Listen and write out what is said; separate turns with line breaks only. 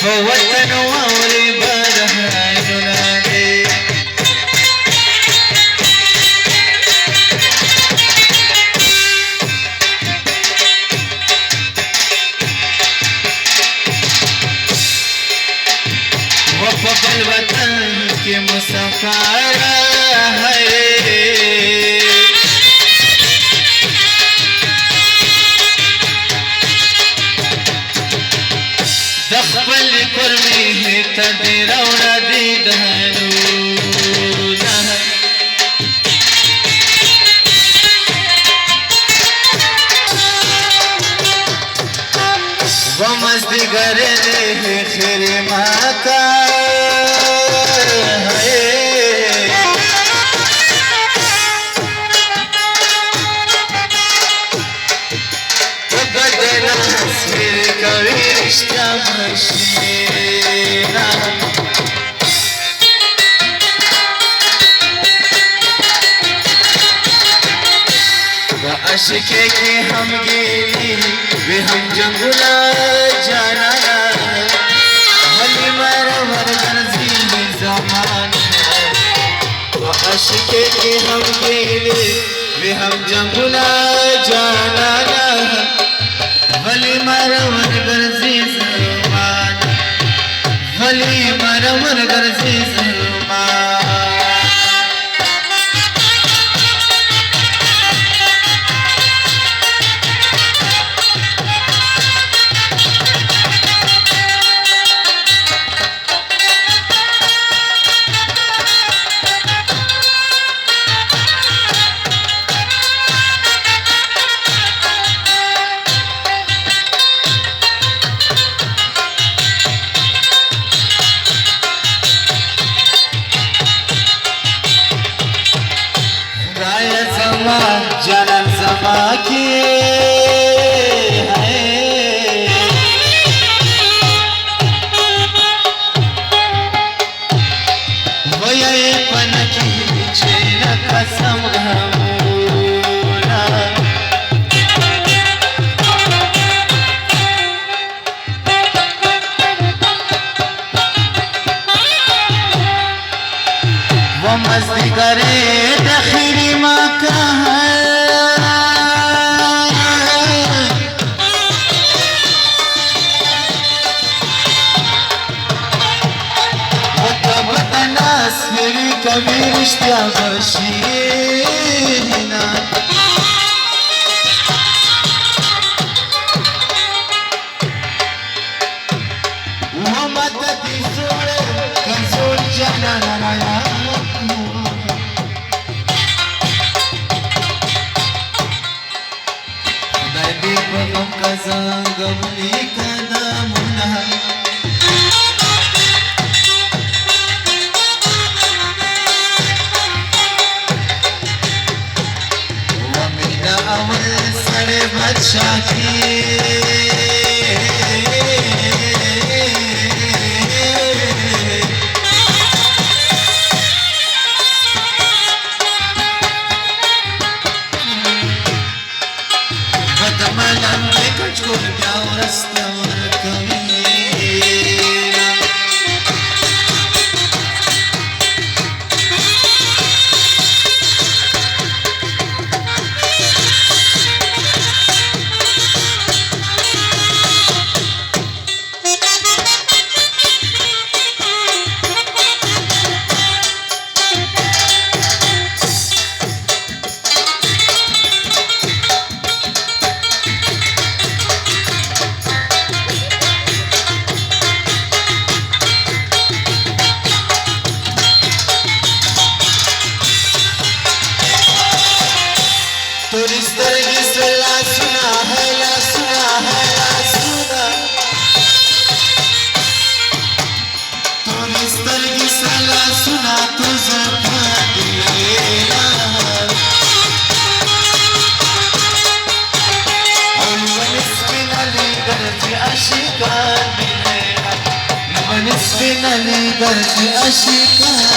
هو وطن واوري بارهانونه دي وفق الوطن کی مسافر ہے دخبل کرمی تدیر اور دیدانو ومزدی گرے دے خیر ماتا आशिके के हम गेली वे हम जंगला जाना हली मरवर गर्जी जमान आशिके के हम गेली वे हम जंगला जाना हली मरवर गर्जी जमान हली मरवर गर्जी जमान जनम समा किए हैं वो ये पन की चैन कसम हमूना वो मस्ती करे दखिरी माँ का कभी रिश्ता बशीना मोहम्मद दिसोर कंसोल जाना राया दादी पगम कजा गमली कदमुना बादशाह की बदमलम के कुछ को क्या रास्ता कभी आशिकान